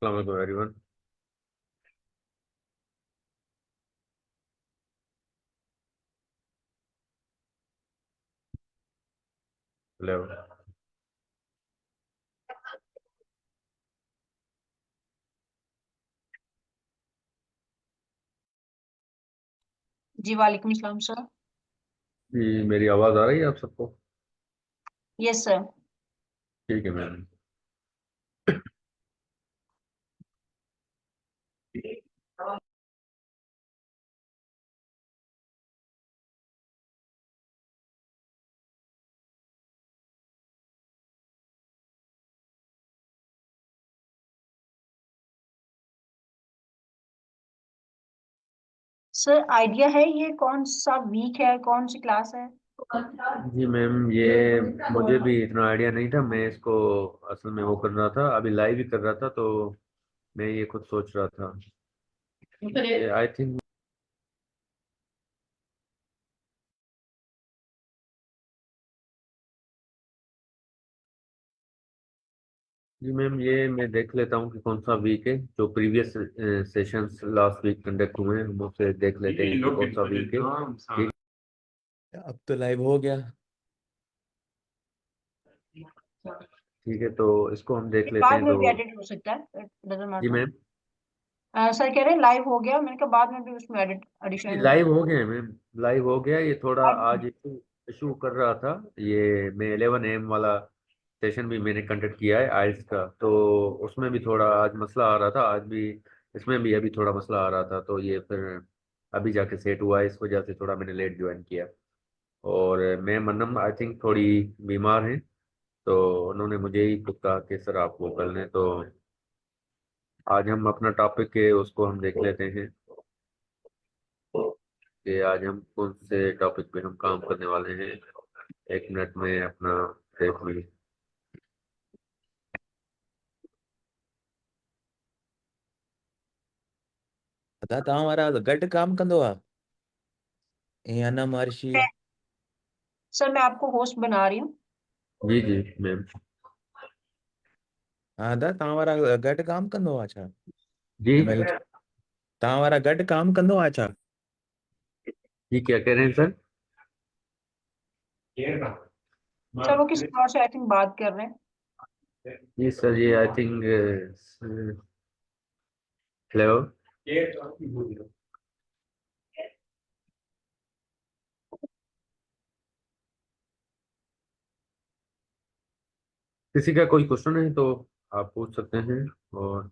अस्सलाम वालेकुम everyone. Hello. जी वालेकुम सलाम सर। जी, मेरी आवाज़ आ रही है आप सबको? Yes sir. ठीक है मैम। सर आइडिया है ये कौन सा वीक है, कौन सी क्लास है? जी मैम, ये मुझे भी इतना आइडिया नहीं था। मैं इसको असल में वो कर रहा था, अभी लाइव ही कर रहा था, तो मैं ये खुद सोच रहा था। I think. जी मैम, ये मैं देख लेता हूँ कि कौन सा वीक है। जो previous sessions last week conduct हुए हैं, हम उसे देख लेते हैं कि कौन सा वीक है। ठीक। अब तो लाइव हो गया। ठीक है, तो इसको हम देख लेते बाद हैं। में तो भी एडिट हो सकता है, डजेंट जी मैटर। मैम। सर कह रहे हैं लाइव हो गया, मैंने कहा बाद में भी उसमें एडिट एडिशन हो लाइव सकता हो गया है मैम। लाइव हो गया। ये थोड़ा है। आज इशू इशू कर रहा था। ये मैं 11 AM वाला सेशन भी मैंने कंडक्ट किया है आइल्स का, तो उसमें भी थोड़ा आज मसला आ रहा था। आज भी इसमें भी अभी थोड़ा मसला आ रहा था, तो ये फिर अभी जाके सेट हुआ है। इस वजह से थोड़ा मैंने लेट ज्वाइन किया। और मैं मन्नम आई थिंक थोड़ी बीमार हैं, तो उन्होंने मुझे ही खुद कहा कि सर आप वो कर लें। तो आज हम अपना टॉपिक है उसको हम देख लेते हैं कि आज हम कौन से टॉपिक पे हम काम करने वाले हैं। 1 मिनट में अपना देख ली। अदा तव्हां वारा गॾु काम कंदो आहे या न महर्षि? सर मैं आपको होस्ट बना रही हूँ। जी जी मैम। हा अदा तव्हां वारा गॾु काम कंदो आहे छा? जी एमएल तव्हां वारा गॾु काम कंदो आहे छा? जी, क्या कह रहे हैं सर? सर वो किसी और से आई थिंक बात कर रहे हैं। जी सर, ये आई थिंक हेलो। किसी का कोई क्वेश्चन है तो आप पूछ सकते हैं। और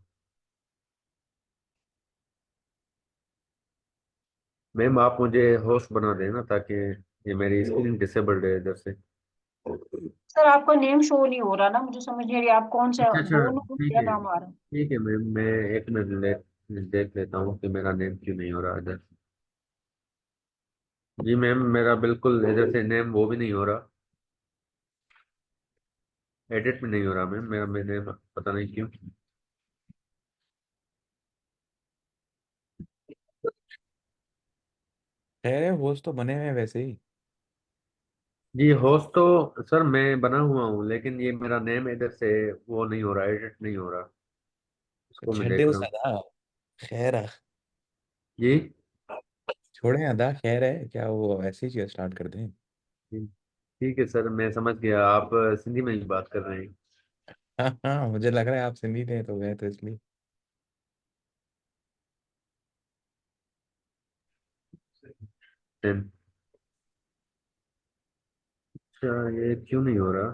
मैम, आप मुझे होस्ट बना देना ताकि ये मेरी स्क्रीन डिसेबल्ड है इधर से। सर आपका नेम शो नहीं हो रहा ना, मुझे समझ नहीं आ रही आप कौन सा अच्छा अच्छा, दोनों को ठीक क्या है। नाम आ रहा है। ठीक है मैम, मैं 1 मिनट देख लेता हूँ कि मेरा नेम क्यों नहीं हो रहा इधर। जी मैम, मेरा बिल्कुल इधर से नेम वो भी नहीं हो रहा, एडिट में नहीं हो रहा मैम। मेरा मैंने पता नहीं क्यों। खैर होस्ट तो बने हुए हैं वैसे ही। जी होस्ट तो सर मैं बना हुआ हूँ, लेकिन ये मेरा नेम इधर से वो नहीं हो रहा, एडिट नहीं हो रहा। इसको मैं छॾे देख उस रहा हूँ। अदा। खैर आहे। जी छोड़े अदा, खैर है क्या, वो ऐसे ही स्टार्ट कर दें। जी, ठीक है सर, मैं समझ गया। आप सिंधी में ही बात कर रहे हैं। हाँ हाँ, मुझे लग रहा है आप सिंधी थे तो गए तो इसलिए। सेम। अच्छा, ये क्यों नहीं हो रहा?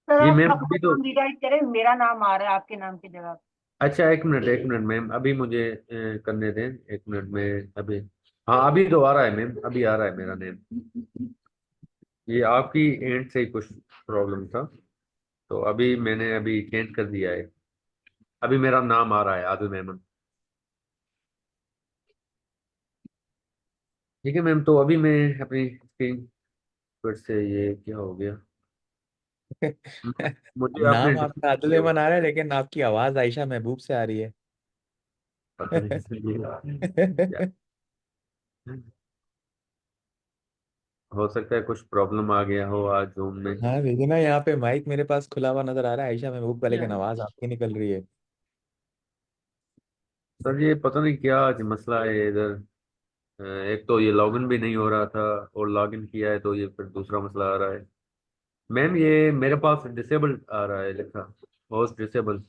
सर जी आप मैम, अपना अभी तो। नाम रीडाइट करें, मेरा नाम आ रहा है आपके नाम की जगह। अच्छा, 1 मिनट 1 मिनट मैम, अभी मुझे करने दें। 1 मिनट में अभी। हाँ, अभी तो आ रहा है मैम, अभी आ रहा है मेरा नेम। ये आपकी एंड से ही कुछ प्रॉब्लम था, तो अभी मैंने अभी चेंज कर दिया है। अभी मेरा नाम आ रहा है, आदिल मेमन। ठीक है मैम, तो अभी मैं अपनी स्क्रीन फिर से, ये क्या हो गया? मुझे आपने नाम डिस्कस आपका किया अदुल हुआ मन था। आ रहा है, लेकिन आपकी आवाज आयशा महबूब से आ रही है। पता नहीं सर, ये क्या। हो सकता है कुछ प्रॉब्लम आ गया हो आज जूम में। हाँ देखिए ना, यहाँ पे माइक मेरे पास खुला हुआ नजर आ रहा है आयशा महबूब का, लेकिन आवाज आपकी निकल रही है। सर ये पता नहीं क्या आज मसला है इधर। एक तो ये लॉगिन भी नहीं हो रहा था, और लॉगिन किया है तो ये फिर दूसरा मसला आ रहा है। मैम ये मेरे पास डिसेबल आ रहा है लिखा, होस्ट डिसेबल।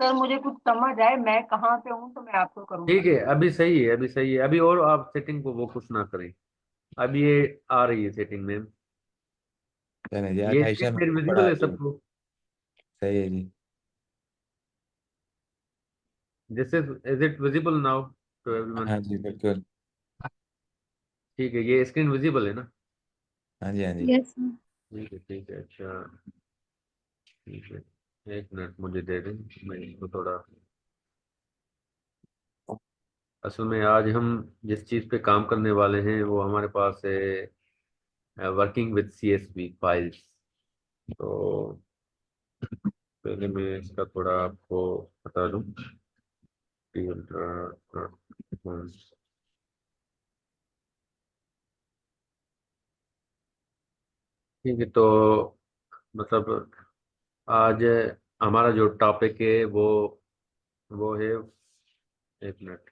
सर मुझे कुछ समझ आए, मैं कहाँ पे हूँ तो मैं आपको करूंगा। ठीक है, अभी सही है, अभी सही है, अभी और आप सेटिंग को वो कुछ ना करें। अब ये आ रही है सेटिंग में। चलिए जी, आज ये आयशा स्क्रीन मेरी महबूब पढ़ा विजिबल है रही है। सबको? सही है जी। This is it visible now to everyone? हाँ जी बिल्कुल। ठीक है, ये स्क्रीन विजिबल है ना? हाँ जी हाँ जी। यस। ठीक है, ठीक है, अच्छा। ठीक है, एक मिनट मुझे दे दें, मैं इसको थोड़ा। असल में आज हम जिस चीज़ पे काम करने वाले हैं वो हमारे पास है वर्किंग विद CSV फाइल्स। तो पहले मैं इसका थोड़ा आपको बता दूं कि ठीक है। तो मतलब आज हमारा जो टॉपिक है वो है, एक मिनट।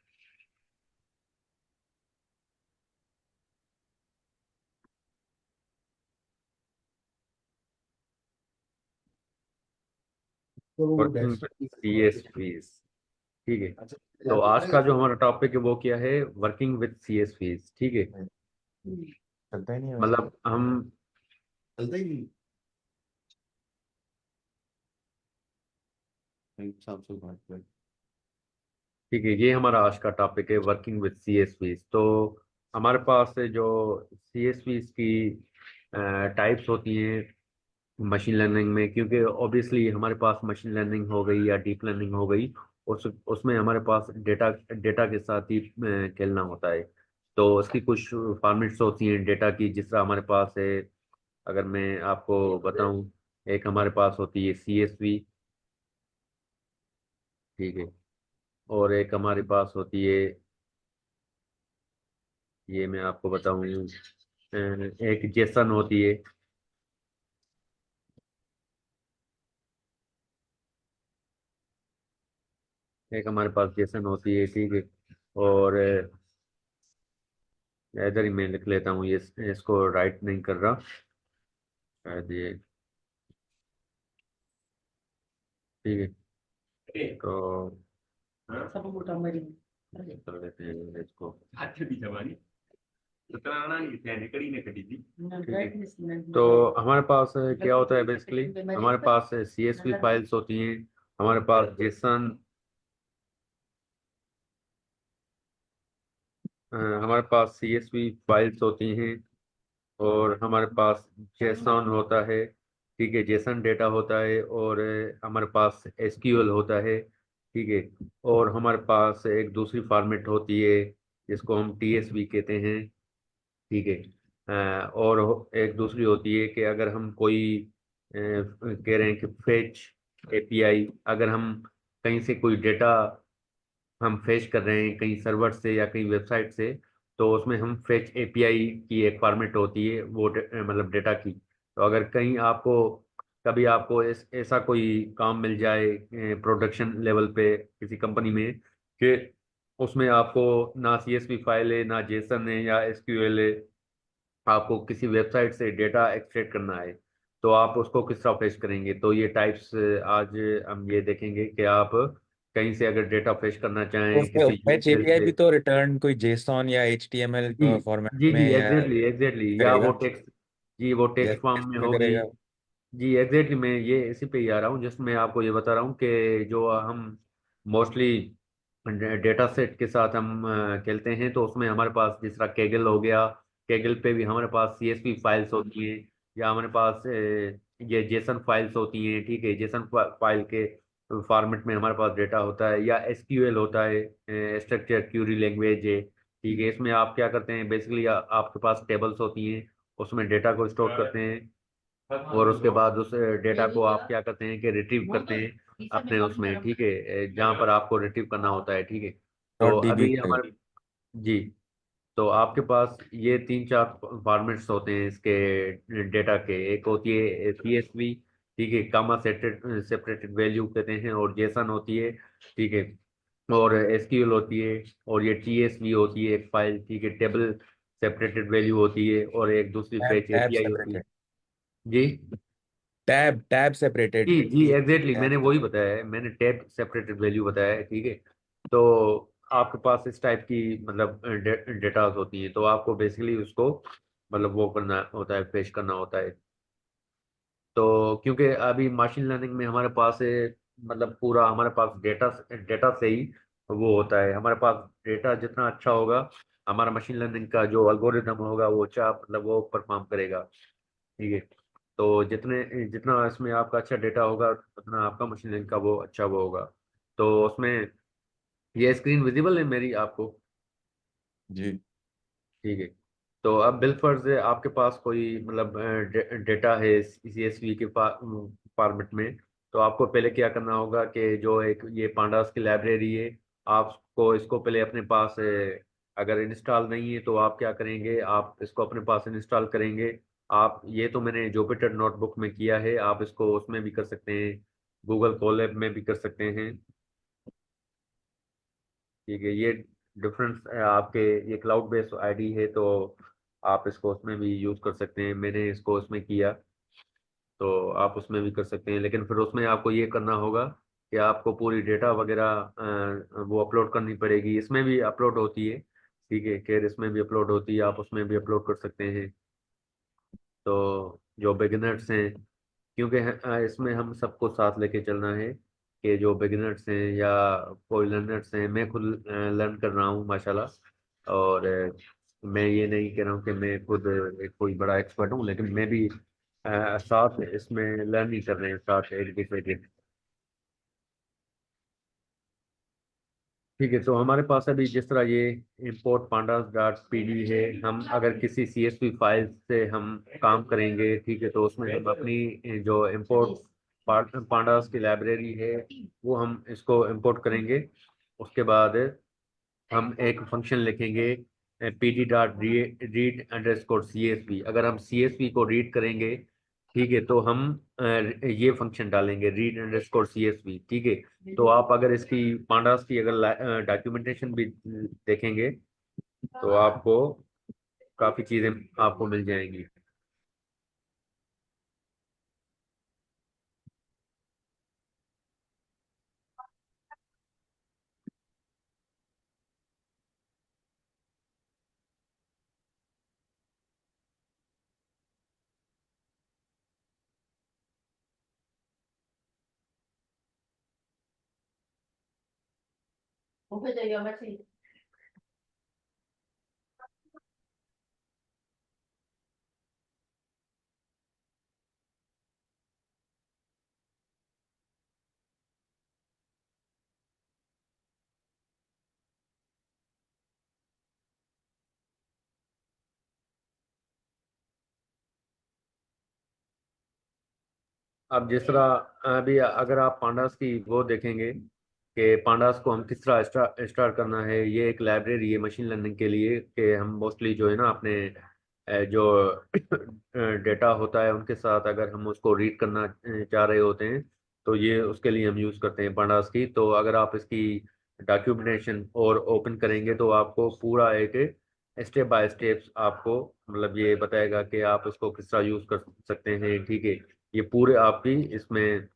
Working with CSVs। ठीक है। तो आज का जो हमारा टॉपिक है वो क्या है? Working with CSVs। ठीक है। चलता ही नहीं है वैसे। मतलब हम, चलता ही नहीं साफ सुथरा बात कर। ठीक है, ये हमारा आज का टॉपिक है वर्किंग विद CSVs। तो हमारे पास है जो CSVs की टाइप्स होती हैं मशीन लर्निंग में, क्योंकि ऑब्वियसली हमारे पास मशीन लर्निंग हो गई या डीप लर्निंग हो गई, उसमें हमारे पास डेटा डेटा के साथ ही खेलना होता है। तो उसकी कुछ फॉर्मेट्स होती हैं डेटा की, जिस तरह हमारे पास है। अगर मैं आपको बताऊं, एक हमारे पास होती है CSV। ठीक है। और एक हमारे पास होती है, ये मैं आपको बताऊं, एक जेसन होती है। एक हमारे पास जेसन होती है। ठीक है। और इधर ही मैं लिख लेता हूँ, ये इसको राइट नहीं कर रहा शायद ये। ठीक है। तो कर लेते हैं इसको। ठीक है। तो हमारे पास क्या होता है बेसिकली, हमारे पास CSV फाइल्स होती हैं, हमारे पास जेसन, हमारे पास CSV फाइल्स होती हैं, और हमारे पास जेसन होता है। ठीक है, जेसन डेटा होता है, और हमारे पास SQL होता है। ठीक है। और हमारे पास एक दूसरी फॉर्मेट होती है जिसको हम TSV कहते हैं। ठीक है। और एक दूसरी होती है कि अगर हम कोई कह रहे हैं कि फेच API, अगर हम कहीं से कोई डेटा हम फेच कर रहे हैं कहीं सर्वर से या कहीं वेबसाइट से, तो उसमें हम फेच API की एक फॉर्मेट होती है वो मतलब डेटा की। तो अगर कहीं आपको कभी आपको ऐसा कोई काम मिल जाए प्रोडक्शन लेवल पे किसी कंपनी में, कि उसमें आपको ना CSV फाइल है ना जेसन है या SQL है, आपको किसी वेबसाइट से डेटा एक्सट्रैक्ट करना है, तो आप उसको किस तरह फेच करेंगे? तो ये टाइप्स आज हम ये देखेंगे कि आप कहीं से अगर डेटा फेच करना तो चाहें उसमें किसी फैच यूआरएल एपीआई से। भी तो रिटर्न कोई जेसॉन या एचटीएमएल जी फॉर्मेट जी में जी, या एग्जैक्टली एग्जैक्टली, या वो करेगा, टेक्स्ट, जी वो या टेक्स्ट फॉर्म में टेक्स्ट में होगी। करेगा। जी एग्जैक्टली, मैं ये इसी पे ही आ रहा हूँ, जिसमें आपको ये बता रहा हूँ कि जो हम मोस्टली डेटा सेट के साथ हम खेलते हैं, तो उसमें हमारे पास जिस तरह केगल हो गया, केगल पे भी हमारे पास CSV फाइल्स होती हैं, या हमारे पास ये जेसन फाइल्स होती हैं। ठीक है, जेसन फाइल के फॉर्मेट में हमारे पास डेटा होता है, या SQL होता है, स्ट्रक्चर क्यूरी लैंग्वेज है। ठीक है, इसमें आप क्या करते हैं बेसिकली, आपके पास टेबल्स होती हैं, उसमें डेटा को स्टोर करते हैं, और उसके बाद उस डेटा को आप क्या करते हैं कि रिट्रीव करते हैं अपने उसमें। ठीक है, जहाँ पर आपको रिट्रीव करना होता है। ठीक है। तो डॉट डीबी अभी पे। हमारे, जी तो आपके पास ये तीन चार फॉर्मेट्स होते हैं इसके डेटा के। एक होती है CSV, ठीक है, कामा सेपरेटेड वैल्यू कहते हैं, और जेसन होती है, ठीक है, और SQL होती है, और ये TSV होती है एक फाइल, ठीक है, टेबल सेपरेटेड वैल्यू होती है, और एक दूसरी टैब फेच टैब API होती है। सेपरेटेड। जी टैब टैब सेपरेटेड। जी जी एग्जैक्टली, टैब। मैंने वही बताया है, मैंने टैब सेपरेटेड वैल्यू बताया है, ठीक है। तो आपके पास इस टाइप की मतलब डेटास होती हैं, तो आपको बेसिकली उसको मतलब वो करना होता है, पेश करना होता है। तो क्योंकि अभी मशीन लर्निंग में हमारे पास मतलब पूरा हमारे पास डेटा डेटा से ही वो होता है। हमारे पास डेटा जितना अच्छा होगा, हमारा मशीन लर्निंग का जो एल्गोरिदम होगा वो अच्छा मतलब वो परफॉर्म करेगा, ठीक है। तो जितने जितना इसमें आपका अच्छा डेटा होगा, उतना आपका मशीन लर्निंग का वो अच्छा वो होगा। तो उसमें ये स्क्रीन विजिबल है मेरी आपको? जी। ठीक है। तो अब बिलफर्ज आपके पास कोई मतलब डेटा है CSV के फॉर्मेट में, तो आपको पहले क्या करना होगा कि जो एक ये पांडास की लाइब्रेरी है, आपको इसको पहले अपने पास अगर इंस्टॉल नहीं है तो आप क्या करेंगे, आप इसको अपने पास इंस्टॉल करेंगे। आप ये तो मैंने जुपिटर नोटबुक में किया है, आप इसको उसमें भी कर सकते हैं, गूगल कोलैब में भी कर सकते हैं, ठीक है। ये डिफरेंस आपके ये क्लाउड बेस्ड आईडी है, तो आप इसको उसमें भी यूज कर सकते हैं। मैंने इसको उसमें किया, तो आप उसमें भी कर सकते हैं, लेकिन फिर उसमें आपको ये करना होगा कि आपको पूरी डेटा वगैरह वो अपलोड करनी पड़ेगी। इसमें भी अपलोड होती है, ठीक है, केर इसमें भी अपलोड होती है, आप उसमें भी अपलोड कर सकते हैं। तो जो बिगिनर्स हैं, क्योंकि इसमें हम सबको साथ लेके चलना है, कि जो बिगिनर्स हैं या कोई लर्नर्स हैं, मैं खुद लर्न कर रहा हूँ माशाल्लाह। और मैं ये नहीं कह रहा हूँ कि मैं खुद कोई बड़ा एक्सपर्ट हूँ, लेकिन मैं भी साथ इसमें लर्न ही कर रहे हैं साथ एक दूसरे के। ठीक है। तो हमारे पास अभी जिस तरह ये import pandas डॉट pd है, हम अगर किसी CSV फाइल से हम काम करेंगे, ठीक है, तो उसमें हम अपनी जो import pandas की लाइब्रेरी है वो हम इसको import करेंगे। उसके बाद हम एक फंक्शन लिखेंगे PD dot read underscore CSV। अगर हम CSV को रीड करेंगे, ठीक है, तो हम ये फंक्शन डालेंगे रीड अंडरस्कोर CSV, ठीक है। तो आप अगर इसकी पांडास की अगर डॉक्यूमेंटेशन भी देखेंगे, तो आपको काफी चीजें आपको मिल जाएंगी। अब जिस तरह अभी अगर आप पांडास की वो देखेंगे कि पांडास को हम किस तरह स्टार्ट करना है, ये एक लाइब्रेरी है मशीन लर्निंग के लिए, कि हम मोस्टली जो है ना अपने जो डेटा होता है उनके साथ अगर हम उसको रीड करना चाह रहे होते हैं, तो ये उसके लिए हम यूज़ करते हैं पांडास की। तो अगर आप इसकी डॉक्यूमेंटेशन और ओपन करेंगे, तो आपको पूरा एक स्टेप बाय स्टेप आपको मतलब ये बताएगा कि आप इसको किस तरह यूज़ कर सकते हैं, ठीक है। ये पूरे आपकी इसमें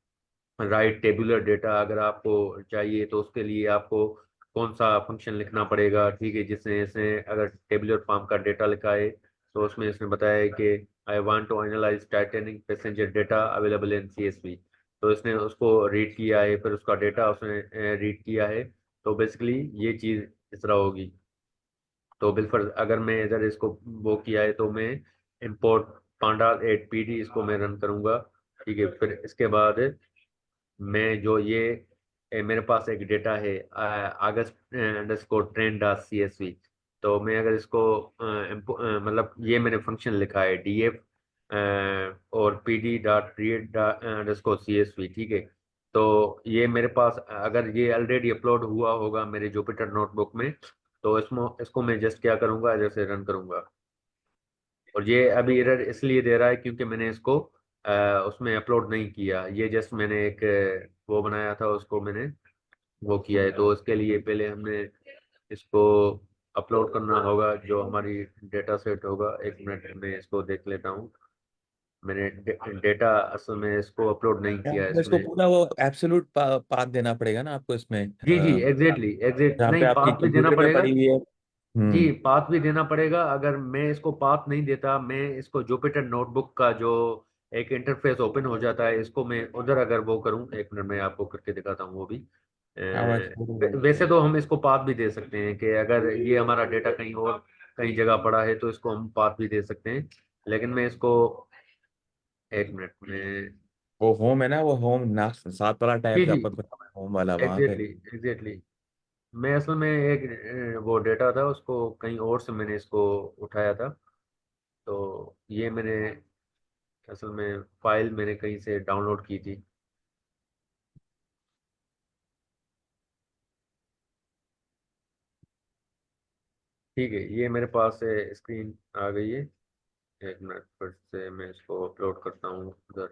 राइट टेबुलर डेटा अगर आपको चाहिए, तो उसके लिए आपको कौन सा फंक्शन लिखना पड़ेगा, ठीक है। जिसने इसने अगर टेबुलर फॉर्म का डेटा लिखा है, तो उसमें इसने बताया है कि I want to analyse Titanic passenger data available in CSV। तो इसने उसको रीड किया है, फिर उसका डेटा उसने रीड किया है। तो बेसिकली ये चीज़ इस तरह होगी। तो बिलफर्ज अगर मैं इधर इसको वो किया है, तो मैं import पांडा एट PD इसको मैं रन करूंगा, ठीक है। फिर इसके बाद मैं जो ये मेरे पास एक डेटा है अगस्त अंडरस्कोर ट्रेंड डॉट CSV। तो मैं अगर इसको मतलब ये मैंने फंक्शन लिखा है DF और PD dot read underscore CSV, ठीक है। तो ये मेरे पास अगर ये ऑलरेडी अपलोड हुआ होगा मेरे जुपिटर नोटबुक में, तो इसमें इसको मैं जस्ट क्या करूंगा, इधर से रन करूंगा। और ये अभी एरर इसलिए दे रहा है क्योंकि मैंने इसको उसमें अपलोड नहीं किया। ये जस्ट मैंने एक वो बनाया था, उसको मैंने वो किया है। तो उसके लिए पहले हमने इसको अपलोड करना होगा, जो हमारी डेटा सेट होगा। एक मिनट में इसको देख लेता हूँ। मैंने डेटा असल में इसको अपलोड नहीं किया है आपको इसको इसमें। पूरा वो एब्सोल्यूट पाथ देना पड़ेगा ना आपको इसमें, जी जी, एग्जैक्टली एग्जैक्ट, जहाँ पे नहीं आपकी पाथ भी देना कंप्यूटर में पड़ेगा। पड़ी हुई है। जी, हम्म। पाथ भी देना पड़ेगा। अगर मैं इसको पाथ नहीं देता, मैं इसको जुपिटर नोटबुक का जो एक इंटरफेस ओपन हो जाता है, इसको मैं उधर अगर वो करूं, एक मिनट में आपको करके दिखाता हूँ वो भी। आवाज वैसे तो हम इसको पाथ भी दे सकते हैं कि अगर ये हमारा डेटा कहीं और कहीं जगह पड़ा है तो इसको हम पाथ भी दे सकते हैं। लेकिन मैं इसको एक मिनट में। वो होम है ना, वो होम ना, सात वाला जी टैब जो जी, आपको बताया होम वाला, वहां पे। Exactly exactly. मैं असल में एक वो डेटा था, उसको कहीं और से मैंने इसको उठाया था। तो ये मैंने असल में फाइल मैंने कहीं से डाउनलोड की थी। ठीक है, ये मेरे पास स्क्रीन आ गई है। एक मिनट, फिर से मैं इसको अपलोड करता हूँ उधर।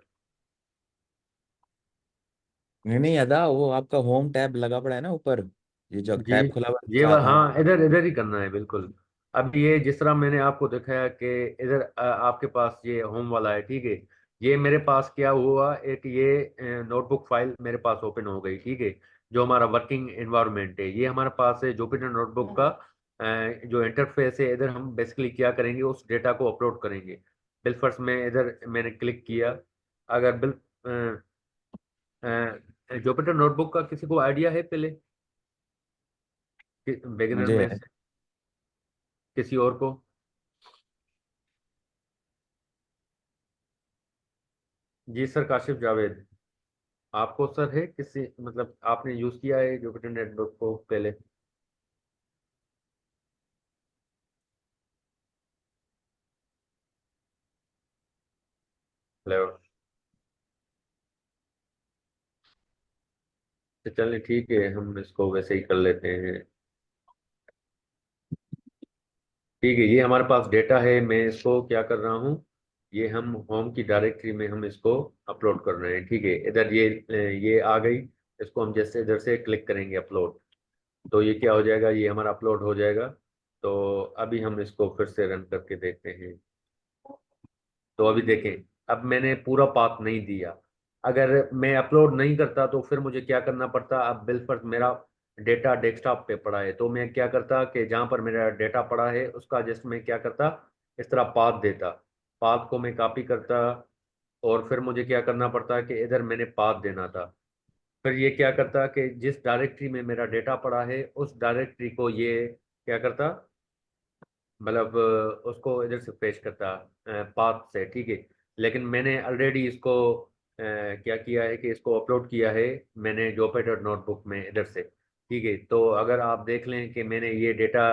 नहीं नहीं अदा, वो आपका होम टैब लगा पड़ा है ना ऊपर, ये जो जी, टैब खुला हुआ है ये साथ, हाँ। हाँ, इधर इधर ही करना है बिल्कुल। अब ये जिस तरह मैंने आपको दिखाया कि इधर आपके पास ये होम वाला है, ठीक है। ये मेरे पास क्या हुआ, एक ये नोटबुक फाइल मेरे पास ओपन हो गई, ठीक है। जो हमारा वर्किंग एनवायरनमेंट है, ये हमारे पास है जुपिटर नोटबुक का जो इंटरफेस है। इधर हम बेसिकली क्या करेंगे, उस डेटा को अपलोड करेंगे। बिल फर्स्ट में इधर मैंने क्लिक किया। अगर बिल जुपिटर नोटबुक का किसी को आइडिया है पहले, बिगिनर मुझे में से किसी और को? जी सर, काशिफ जावेद। आपको सर है किसी, मतलब आपने यूज किया है जुपिटर नेटवर्क को पहले? हेलो। तो चलिए ठीक है, हम इसको वैसे ही कर लेते हैं। ठीक है, ये हमारे पास डेटा है। मैं इसको क्या कर रहा हूँ, ये हम होम की डायरेक्टरी में हम इसको अपलोड कर रहे हैं, ठीक है। इधर ये आ गई। इसको हम जैसे इधर से क्लिक करेंगे अपलोड, तो ये क्या हो जाएगा, ये हमारा अपलोड हो जाएगा। तो अभी हम इसको फिर से रन करके देखते हैं। तो अभी देखें, अब मैंने पूरा पाथ नहीं दिया। अगर मैं अपलोड नहीं करता तो फिर मुझे क्या करना पड़ता। अब बिल पर मेरा डेटा डेस्कटॉप पे पड़ा है, तो मैं क्या करता कि जहाँ पर मेरा डेटा पड़ा है उसका जस्ट मैं क्या करता, इस तरह पाथ देता। पाथ को मैं कॉपी करता, और फिर मुझे क्या करना पड़ता कि इधर मैंने पाथ देना था। फिर ये क्या करता कि जिस डायरेक्टरी में मेरा डेटा पड़ा है उस डायरेक्टरी को ये क्या करता, मतलब उसको इधर से पेश करता पाथ से, ठीक है। लेकिन मैंने ऑलरेडी इसको क्या किया है कि इसको अपलोड किया है मैंने जोपेटर नोटबुक में इधर से, ठीक है। तो अगर आप देख लें कि मैंने ये डेटा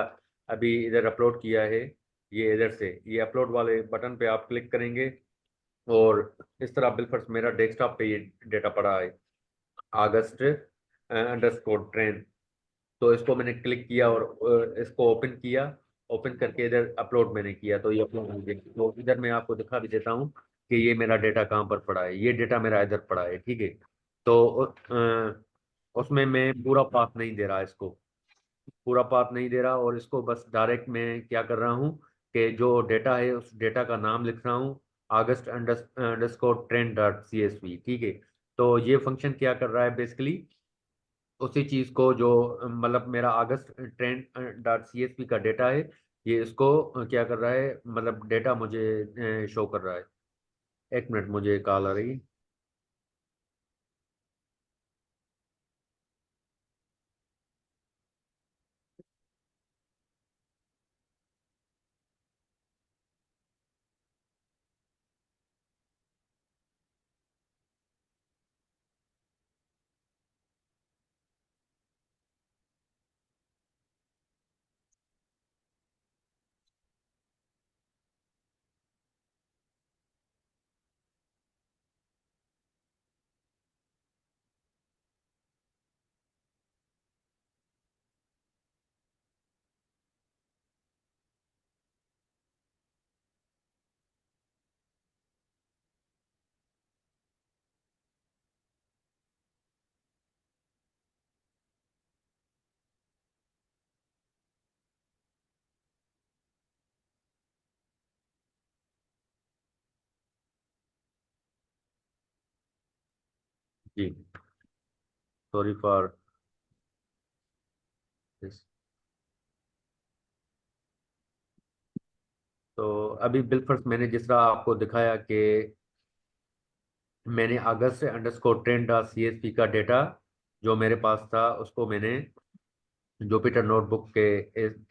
अभी इधर अपलोड किया है। ये इधर से ये अपलोड वाले बटन पे आप क्लिक करेंगे, और इस तरह बिलफर्स मेरा डेस्कटॉप पे ये डेटा पड़ा है, अगस्त अंडरस्कोर ट्रेन। तो इसको मैंने क्लिक किया और इसको ओपन किया। ओपन करके इधर अपलोड मैंने किया, तो ये अपलोड हो गया। तो इधर मैं आपको दिखा भी देता हूँ कि ये मेरा डेटा कहाँ पर पड़ा है। ये डेटा मेरा इधर पड़ा है, ठीक है। तो उसमें मैं पूरा पाथ नहीं दे रहा इसको, पूरा पाथ नहीं दे रहा, और इसको बस डायरेक्ट मैं क्या कर रहा हूँ कि जो डेटा है उस डेटा का नाम लिख रहा हूँ, August underscore trend dot C S V, ठीक है। तो ये फंक्शन क्या कर रहा है बेसिकली, उसी चीज को जो मतलब मेरा August trend dot C S P का डेटा है, ये इसको क्या कर रहा है, मतलब डेटा मुझे शो कर रहा है। एक मिनट, मुझे कॉल आ रही है। जी, सॉरी फॉर दिस। तो अभी बिलफर्स्ट मैंने जिस तरह आपको दिखाया कि मैंने अगस्त से अंडरस्कोर ट्रेंड डॉट CSV का डेटा जो मेरे पास था उसको मैंने जुपिटर नोटबुक के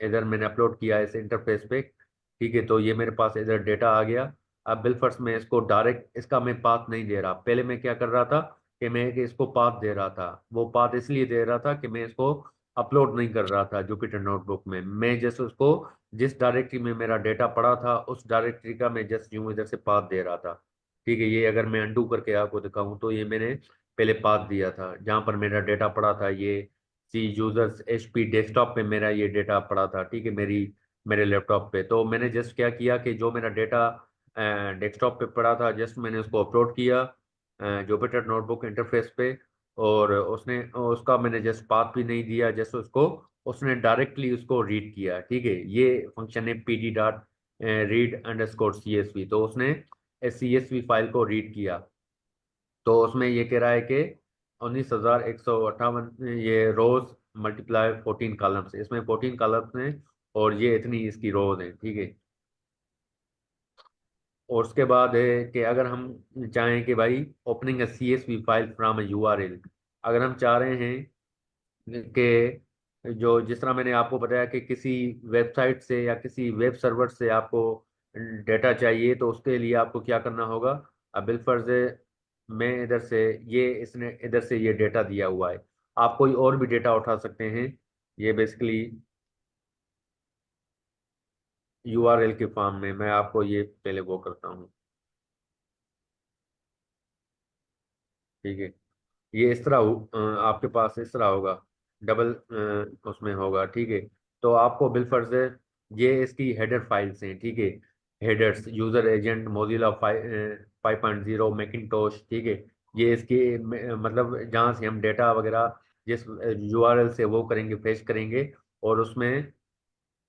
इधर मैंने अपलोड किया इस इंटरफेस पे। ठीक है, तो ये मेरे पास इधर डेटा आ गया। अब बिलफर्स्ट में इसको डायरेक्ट इसका मैं पाथ नहीं दे रहा। पहले मैं क्या कर रहा था कि मैं इसको पाथ दे रहा था। वो पाथ इसलिए दे रहा था कि मैं इसको अपलोड नहीं कर रहा था जुपिटर नोटबुक में। मैं जैसे उसको जिस डायरेक्टरी में मेरा डेटा पड़ा था उस डायरेक्टरी का मैं जस्ट यूं इधर से पाथ दे रहा था। ठीक है, ये अगर मैं अंडू करके आपको दिखाऊं तो ये मैंने पहले पाथ दिया था जहां पर मेरा डेटा पड़ा था। ये सी यूजर्स HP डेस्कटॉप पे मेरा ये डेटा पड़ा था। ठीक है, मेरे लैपटॉप पे। तो मैंने जस्ट क्या किया कि जो मेरा डेटा डेस्कटॉप पे पड़ा था जस्ट मैंने उसको अपलोड किया जुपिटर नोटबुक इंटरफेस पे। और उसने उसका मैंने जस्ट पाथ भी नहीं दिया, जस्ट उसको उसने डायरेक्टली उसको रीड किया। ठीक है, ये फंक्शन है PD.read_CSV। तो उसने CSV फाइल को रीड किया। तो उसमें ये कह रहा है कि 19,158 ये रोज मल्टीप्लाई 14 कॉलम्स, इसमें 14 कॉलम्स हैं और ये इतनी इसकी रोज हैं। ठीक है, और उसके बाद है कि अगर हम चाहें कि भाई opening CSV file from URL, अगर हम चाह रहे हैं कि जो जिस तरह मैंने आपको बताया कि किसी वेबसाइट से या किसी वेब सर्वर से आपको डेटा चाहिए तो उसके लिए आपको क्या करना होगा। अब बिलफर्ज मैं इधर से ये इसने इधर से ये डेटा दिया हुआ है। आप कोई और भी डेटा उठा सकते हैं। ये बेसिकली URL के फॉर्म में मैं आपको ये पहले वो करता हूँ। ठीक है, ये इस तरह आपके पास इस तरह होगा, डबल उसमें होगा। ठीक है, तो आपको बिलफर्ज ये इसकी हेडर फाइल्स हैं। ठीक है, headers user agent Mozilla 5.0 Macintosh. ठीक है, ये इसकी मतलब जहाँ से हम डेटा वगैरह जिस URL से वो करेंगे फेच करेंगे और उसमें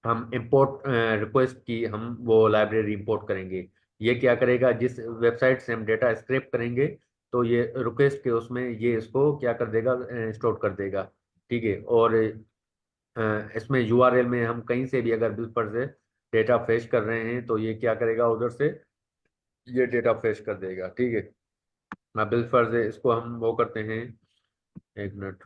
हम इंपोर्ट रिक्वेस्ट की हम वो लाइब्रेरी इंपोर्ट करेंगे। ये क्या करेगा, जिस वेबसाइट से हम डेटा स्क्रैप करेंगे तो ये रिक्वेस्ट के उसमें ये इसको क्या कर देगा, स्टोर कर देगा। ठीक है, और इसमें URL में हम कहीं से भी अगर बिल पर से डेटा फेच कर रहे हैं तो ये क्या करेगा, उधर से ये डेटा फेच कर देगा। ठीक है, मैं बिल पर से इसको हम वो करते हैं। एक मिनट।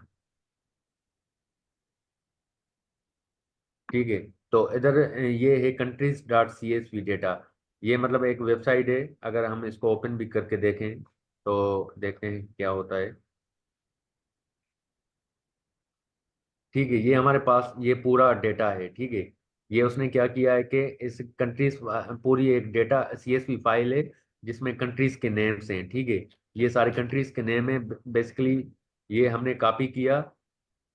ठीक है, तो इधर ये है countries.csv डेटा। ये मतलब एक वेबसाइट है। अगर हम इसको ओपन भी करके देखें तो देखते हैं क्या होता है। ठीक है, ये हमारे पास ये पूरा डेटा है। ठीक है, ये उसने क्या किया है कि इस कंट्रीज पूरी एक डेटा CSV फाइल है जिसमें कंट्रीज के नेम्स हैं। ठीक है, ये सारे कंट्रीज के नेम है बेसिकली। ये हमने कॉपी किया।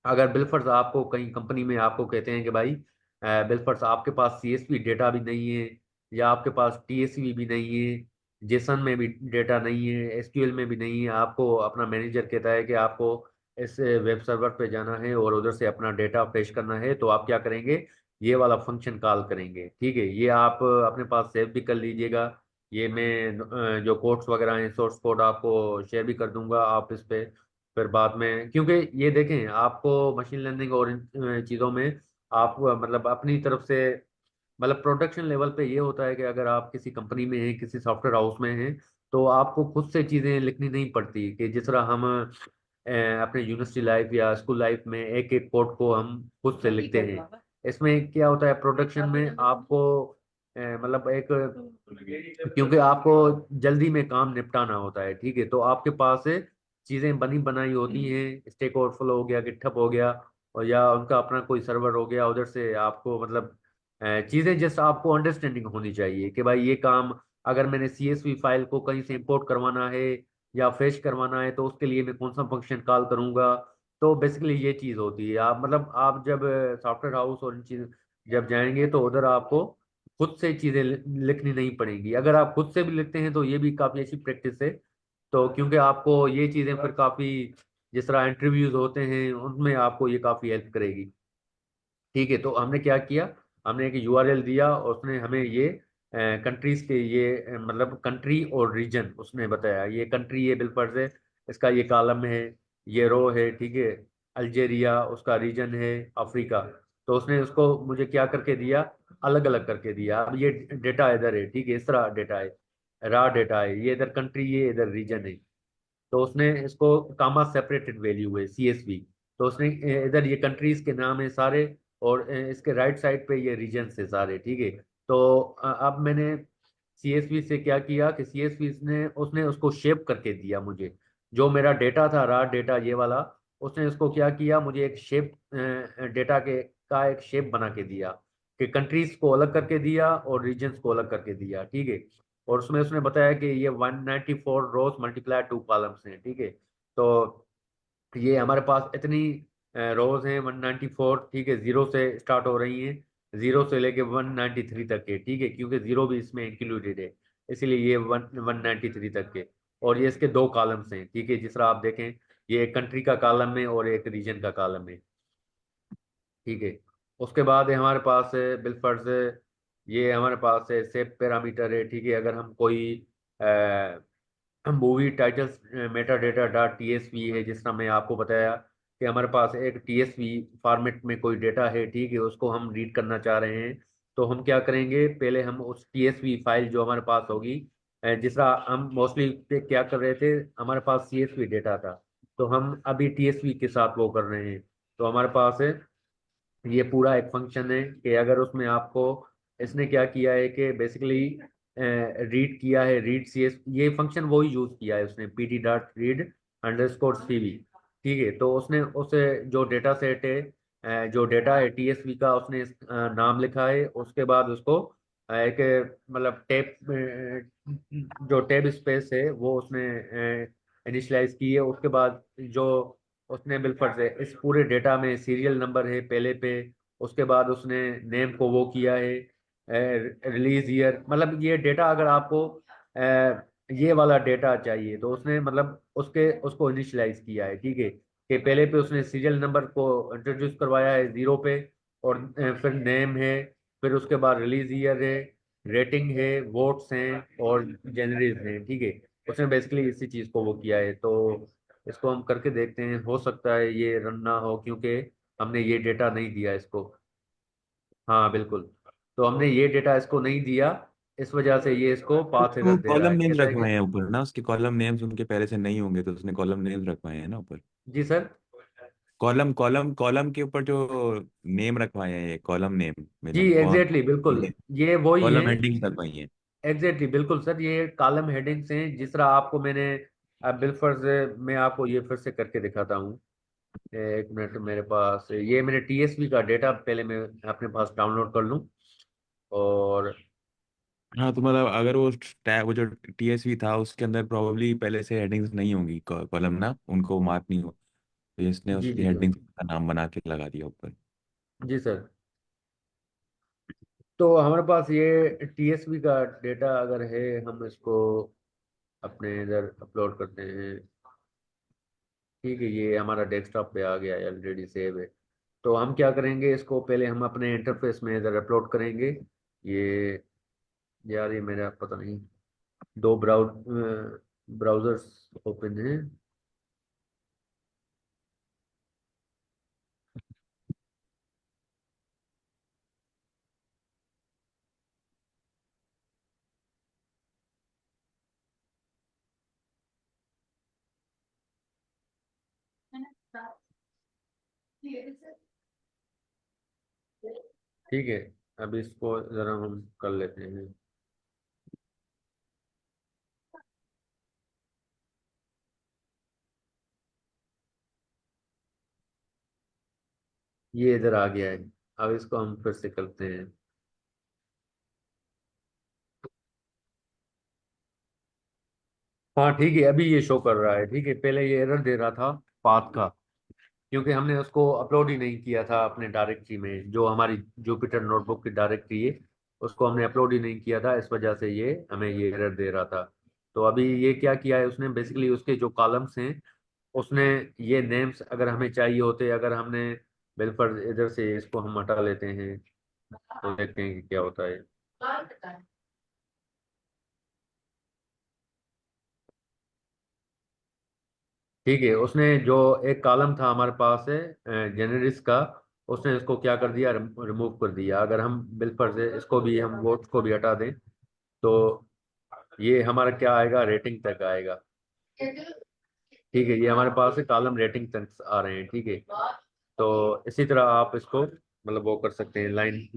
अगर बिलफर्स आपको कहीं कंपनी में आपको कहते हैं कि भाई बिलफर्स आपके पास CSV डेटा भी नहीं है या आपके पास TSV भी नहीं है, जेसन में भी डेटा नहीं है, SQL में भी नहीं है, आपको अपना मैनेजर कहता है कि आपको इस वेब सर्वर पे जाना है और उधर से अपना डेटा पेश करना है, तो आप क्या करेंगे, ये वाला फंक्शन कॉल करेंगे। ठीक है, ये आप अपने पास सेव भी कर लीजिएगा। ये मैं जो कोड्स वगैरह हैं सोर्स कोड आपको शेयर भी कर दूंगा आप इस पे फिर बाद में। क्योंकि ये देखें आपको मशीन लर्निंग और इन चीज़ों में आप मतलब अपनी तरफ से मतलब प्रोडक्शन लेवल पे ये होता है कि अगर आप किसी कंपनी में हैं किसी सॉफ्टवेयर हाउस में हैं तो आपको खुद से चीज़ें लिखनी नहीं पड़ती कि जिस तरह हम अपने यूनिवर्सिटी लाइफ या स्कूल लाइफ में एक एक कोड को हम खुद से लिखते हैं। इसमें क्या होता है प्रोडक्शन में आपको मतलब एक क्योंकि आपको जल्दी में काम निपटाना होता है। ठीक है, तो आपके पास चीजें बनी बनाई होती हैं, स्टेक ओवरफ्लो हो गया, गिटहब हो गया और या उनका अपना कोई सर्वर हो गया, उधर से आपको मतलब चीजें जस्ट आपको अंडरस्टैंडिंग होनी चाहिए कि भाई ये काम अगर मैंने CSV फाइल को कहीं से इंपोर्ट करवाना है या फेच करवाना है तो उसके लिए मैं कौन सा फंक्शन कॉल करूंगा। तो बेसिकली ये चीज होती है। आप मतलब आप जब सॉफ्टवेयर हाउस और इन चीज जब जाएंगे तो उधर आपको खुद से चीजें लिखनी नहीं पड़ेंगी। अगर आप खुद से भी लिखते हैं तो ये भी काफी अच्छी प्रैक्टिस है। तो क्योंकि आपको ये चीजें फिर काफी जिस तरह इंटरव्यूज होते हैं उनमें आपको ये काफी हेल्प करेगी। ठीक है, तो हमने क्या किया, हमने एक URL दिया और उसने हमें ये कंट्रीज के ये मतलब कंट्री और रीजन उसने बताया। ये कंट्री ये बिलफर्ज है इसका ये कॉलम है, ये रो है, ठीक है। अल्जीरिया उसका रीजन है, अफ्रीका। तो उसने उसको मुझे क्या करके दिया, अलग अलग करके दिया। अब ये डेटा इधर है, ठीक है, इस तरह डेटा है, रॉ डेटा है, ये इधर कंट्री, ये इधर रीजन है। तो उसने इसको कामा सेपरेटेड वैल्यू है, CSV। तो उसने इधर ये कंट्रीज के नाम है सारे, और इसके राइट साइड पे ये रीजन्स है सारे, ठीक है। तो अब मैंने CSV से क्या किया कि CSV ने उसने उसको शेप करके दिया मुझे, जो मेरा डेटा था रॉ डेटा ये वाला, उसने उसको क्या किया, मुझे एक शेप, डेटा के का एक शेप बना के दिया, कि कंट्रीज को अलग करके दिया और रीजन्स को अलग करके दिया, ठीक है। और उसमें उसने बताया कि ये 194 रोज मल्टीप्लाई 2 कॉलम्स हैं, ठीक है। तो ये हमारे पास इतनी रोज हैं 194, ठीक है, जीरो से स्टार्ट हो रही हैं, जीरो से लेके 193 तक के, ठीक है, क्योंकि जीरो भी इसमें इंक्लूडेड है, इसीलिए ये 193 तक के। और ये इसके दो कॉलम्स हैं, ठीक है, जिस तरह आप देखें, ये एक कंट्री का कॉलम है और एक रीजन का कॉलम है, ठीक है। उसके बाद है हमारे पास है बिलफर्ज, ये हमारे पास है सेप पैरामीटर है, ठीक है। अगर हम कोई movie titles Meta data dot TSV है, जिस तरह मैं आपको बताया कि हमारे पास एक TSV फॉर्मेट में कोई डेटा है, ठीक है, उसको हम रीड करना चाह रहे हैं। तो हम क्या करेंगे, पहले हम उस TSV फाइल जो हमारे पास होगी, जिस तरह हम मोस्टली क्या कर रहे थे, हमारे पास CSV डेटा था, तो हम अभी TSV के साथ वो कर रहे हैं। तो हमारे पास है ये पूरा एक फंक्शन है कि अगर उसमें आपको, इसने क्या किया है कि बेसिकली रीड किया है, रीड CS, ये फंक्शन वही यूज किया है उसने, PD.read_CV, ठीक है। तो उसने उसे जो डेटा सेट है, जो डेटा है TSV का, उसने नाम लिखा है, उसके बाद उसको एक मतलब टेप, जो टेब स्पेस है वो उसने इनिशलाइज की है। उसके बाद जो उसने बिलफर्ज से इस पूरे डेटा में सीरियल नंबर है पहले पे, उसके बाद उसने नेम को वो किया है, रिलीज ईयर, मतलब ये डेटा अगर आपको ये वाला डेटा चाहिए तो उसने मतलब उसके उसको इनिशियलाइज किया है, ठीक है, कि पहले पे उसने सीरियल नंबर को इंट्रोड्यूस करवाया है जीरो पे, और फिर नेम है, फिर उसके बाद रिलीज ईयर है, रेटिंग है, वोट्स हैं और जनरीज हैं, ठीक है। उसने बेसिकली इसी चीज को वो किया है। तो इसको हम करके देखते हैं, हो सकता है ये रन ना हो, क्योंकि हमने ये डेटा नहीं दिया इसको। हाँ बिल्कुल, तो हमने ये डेटा इसको नहीं दिया, इस वजह से ये इसको पाथ वो एरर दे रहा कॉलम है, नेम्स कहता है रखवाए कि हैं ऊपर ना, उसके कॉलम नेम्स उनके पहले से नहीं होंगे तो उसने कॉलम नेम्स रखवाए हैं ना ऊपर। जी सर। कॉलम कॉलम कॉलम के ऊपर जो नेम रखवाए हैं, ये कॉलम नेम जी मतलब कौन, एग्जैक्टली बिल्कुल, ये ये वही है। कॉलम हेडिंग्स रखवाई हैं। एग्जैक्टली बिल्कुल सर, ये कॉलम हेडिंग्स हैं, जिस तरह आपको मैंने बिलफर्ज मैं आपको ये फिर से करके दिखाता हूँ। एक मिनट, मेरे पास ये मैंने TSV का डेटा पहले मैं अपने पास डाउनलोड कर लूँ। और हाँ तो मतलब अगर वो टैग, वो जो TSV था उसके अंदर प्रॉब्ली पहले से हेडिंग्स नहीं होंगी, कॉलम ना उनको मार्क नहीं हो, तो इसने जी उसकी जी सर। हेडिंग्स का नाम बना के लगा दिया ऊपर। जी सर। तो हमारे पास ये TSV का डेटा अगर है, हम इसको अपने इधर अपलोड करते हैं, ठीक है, ये हमारा डेस्कटॉप पे आ गया है, ऑलरेडी सेव है। तो हम क्या करेंगे, इसको पहले हम अपने इंटरफेस में इधर अपलोड करेंगे। ये यार ये मेरा पता नहीं, दो ब्राउजर्स ओपन हैं। ठीक है, अब इसको जरा हम कर लेते हैं। ये इधर आ गया है, अब इसको हम फिर से करते हैं। हाँ ठीक है, अभी ये शो कर रहा है, ठीक है, पहले ये एरर दे रहा था पाथ का, क्योंकि हमने उसको अपलोड ही नहीं किया था अपने डायरेक्टरी में, जो हमारी जुपिटर नोटबुक की डायरेक्टरी है, उसको हमने अपलोड ही नहीं किया था, इस वजह से ये हमें ये एरर दे रहा था। तो अभी ये क्या किया है उसने, बेसिकली उसके जो कॉलम्स हैं, उसने ये नेम्स अगर हमें चाहिए होते, अगर हमने बिल पर इधर से इसको हम हटा लेते हैं, तो देखते हैं कि क्या होता है। ठीक है, उसने जो एक कॉलम था हमारे पास है जेनेरिस का, उसने इसको क्या कर दिया, रिमूव कर दिया। अगर हम बिलफर से इसको भी, हम वोट को भी हटा दें, तो ये हमारा क्या आएगा, रेटिंग तक आएगा। ठीक है, ये हमारे पास है कॉलम रेटिंग तक आ रहे हैं। ठीक है, तो इसी तरह आप इसको मतलब वो कर सकते हैं, लाइन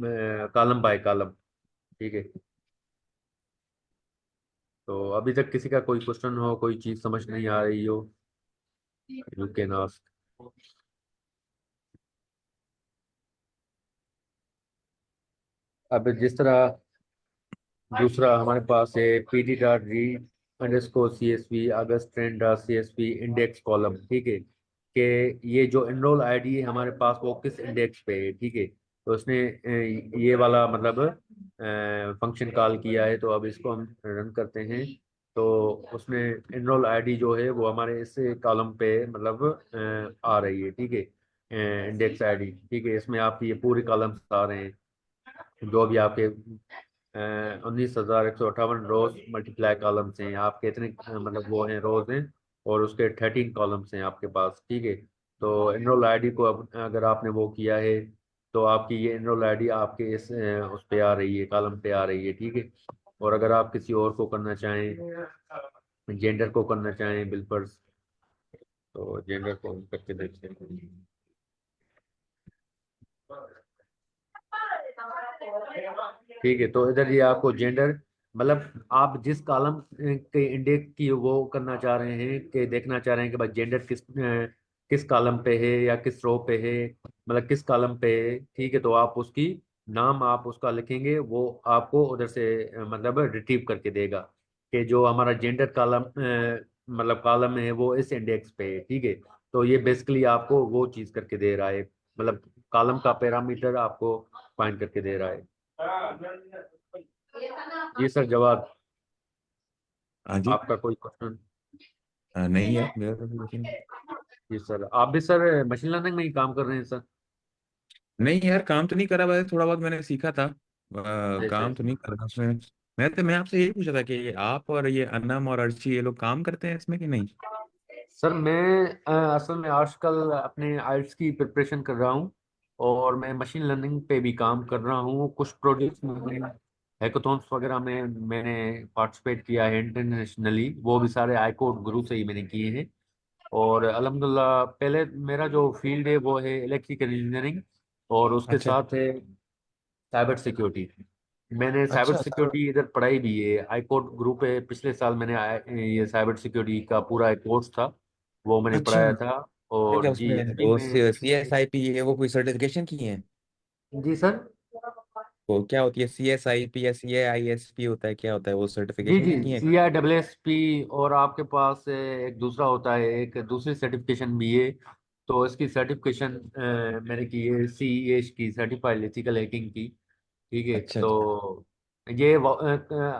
कॉलम बाय कॉलम। ठीक है, तो अभी तक किसी का कोई क्वेश्चन हो, कोई चीज समझ नहीं आ रही हो, यू कैन आस्क। अब जिस तरह दूसरा हमारे पास है P D dot re underscore C S V August trend dot C S V index column. ठीक है, कि ये जो एनरोल आईडी है हमारे पास वो किस इंडेक्स पे है। ठीक है, तो उसने ये वाला मतलब फंक्शन कॉल किया है, तो अब इसको हम रन करते हैं। तो उसमें एनरोल आईडी जो है वो हमारे इस कॉलम पे मतलब आ रही है। ठीक है, इंडेक्स आईडी। ठीक है, इसमें आपकी ये पूरे कॉलम्स आ रहे हैं, जो भी आपके 19,158 रोज मल्टीप्लाई कॉलम्स हैं आपके, इतने मतलब वो हैं रोज हैं, और उसके 13 कॉलम्स हैं आपके पास। ठीक है, तो एनरोल आईडी को अब अगर आपने वो किया है, तो आपकी ये एनरोल आईडी आपके इस उस पे आ रही है, कॉलम पे आ रही है। ठीक है, और अगर आप किसी और को करना चाहें, जेंडर को करना चाहें बिल्पर्स, तो जेंडर को हम करके देखते हैं। ठीक है, तो इधर ये आपको जेंडर मतलब आप जिस कॉलम के इंडेक्स की वो करना चाह रहे हैं, कि देखना चाह रहे हैं कि भाई जेंडर किस कॉलम पे है या किस रो पे है, मतलब किस कॉलम पे है। ठीक है, तो आप उसकी नाम आप उसका लिखेंगे, वो आपको उधर से मतलब रिट्रीव करके देगा कि जो हमारा जेंडर कॉलम मतलब कॉलम है वो इस इंडेक्स पे है। ठीक है, तो ये बेसिकली आपको वो चीज करके दे रहा है, मतलब कॉलम का पैरामीटर आपको फाइंड करके दे रहा है। जी सर, जवाब हाँ जी। आपका कोई क्वेश्चन? नहीं यार, मेरा तो कोई क्वेश्चन नहीं। जी सर, आप भी सर मशीन लर्निंग में ही काम कर रहे हैं सर? नहीं यार, काम तो नहीं करा, बस थोड़ा बहुत मैंने सीखा था। अच्छा काम तो नहीं अच्छा। कर रहा उसमें। मैं आपसे यही पूछा था कि आप और ये अनम और अर्शी ये लोग काम करते हैं इसमें कि नहीं? सर मैं असल में आजकल अपने आइल्स की प्रिपरेशन कर रहा हूँ, और मैं मशीन लर्निंग पे भी काम कर रहा हूँ। कुछ प्रोजेक्ट्स में, हैकाथॉन्स वगैरह में मैंने पार्टिसिपेट किया है इंटरनेशनली, वो भी सारे आई कोड गुरु से ही मैंने किए हैं। और अल्हम्दुलिल्लाह पहले मेरा जो फील्ड है वो है इलेक्ट्रिकल इंजीनियरिंग, और उसके अच्छा साथ है साइबर सिक्योरिटी। मैंने साइबर अच्छा साहब। सिक्योरिटी इधर पढ़ाई भी है, आई कोड ग्रुप है, पिछले साल मैंने ये साइबर सिक्योरिटी का पूरा एक कोर्स था, वो मैंने अच्छा, पढ़ाया था। तो क्या और जी उसमें अभी वो मैं, CSIP है, वो कोई सर्टिफिकेशन की है? जी सर। वो क्या होती है, CSIP या CAISP होता है, क्या होता है, वो जी सर्टिफिकेशन जी, की है? CISSP। और आपके पास एक दूसरा होता है, एक दूसरी सर्टिफिकेशन भी है। तो इसकी सर्टिफिकेशन मैंने की है, CEH की, सर्टिफाइड एथिकल हैकिंग की। ठीक है, अच्छा अच्छा। तो ये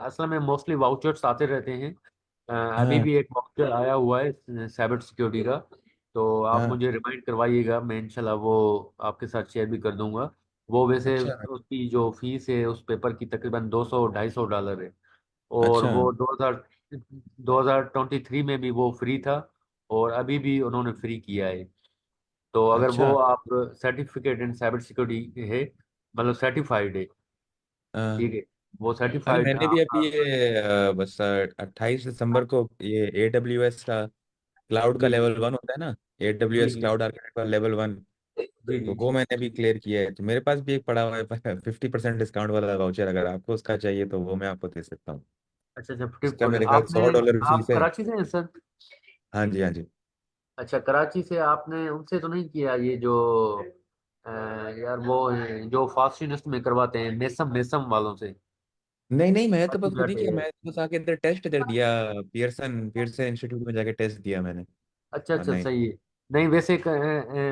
असल में मोस्टली वाउचर्स आते रहते हैं। अभी हाँ भी एक वाउचर आया हुआ है साइबर सिक्योरिटी का, तो आप हाँ। मुझे रिमाइंड करवाइएगा, मैं इंशाल्लाह वो आपके साथ शेयर भी कर दूंगा। वो वैसे अच्छा उसकी जो फीस है उस पेपर की तकरीबन 200-250 डॉलर है। और अच्छा वो 2023 में भी वो फ्री था, और अभी भी उन्होंने फ्री किया है। तो अगर अच्छा। वो आप सर्टिफिकेट इन साइबर सिक्योरिटी है, मतलब सर्टिफाइड है। हाँ। ठीक है, वो अरे सर्टिफाइड मैंने भी अभी आपका। ये बस 28 दिसंबर को ये AWS का क्लाउड का जी जी लेवल 1 होता है ना, जी AWS जी क्लाउड आर्किटेक्ट का लेवल 1, जी तो जी। वो मैंने भी क्लियर किया है। तो मेरे पास भी एक पड़ा हुआ है 50% डिस्काउंट वाला वाउचर, अगर आपको उसका चाहिए तो वो मैं आपको दे सकता हूँ। अच्छा अच्छा, उसका 50%। मेरे ख्याल आपने, $100 आप फीस है। कराची से हैं सर? हाँ जी हाँ जी। अच्छा, कराची से आपने उनसे तो नहीं किया ये जो यार वो हैं, जो फास्ट यूनिवर्सिटी में करवाते हैं, मेसम मेसम वालों से? नहीं नहीं, मैं तो काफी बस खुद ही बैठे किया, हैं। मैं तो बस आके इधर टेस्ट इधर दिया। पियर्सन पियर्सन इंस्टीट्यूट में जाके टेस्ट दिया मैंने। अच्छा और अच्छा, नहीं। सही है। नहीं वैसे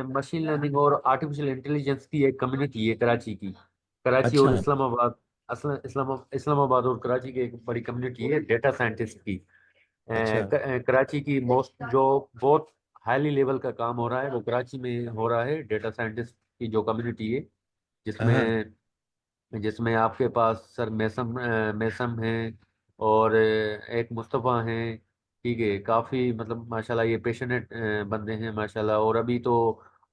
मशीन लर्निंग और आर्टिफिशियल इंटेलिजेंस की एक कम्युनिटी है कराची की, कराची और अच्छा इस्लामाबाद। असल इस्लामाबाद और कराची की एक बड़ी कम्युनिटी है डेटा साइंटिस्ट की। अच्छा। कराची की मोस्ट जो बहुत हाईली लेवल का काम हो रहा है वो कराची में हो रहा है, डेटा साइंटिस्ट की जो कम्युनिटी है, हाँ जिसमें जिसमें आपके पास सर मैसम मैसम है, और एक मुस्तफ़ा हैं, ठीक है, काफी मतलब माशाल्लाह ये पेशनेट बंदे हैं माशाल्लाह। और अभी तो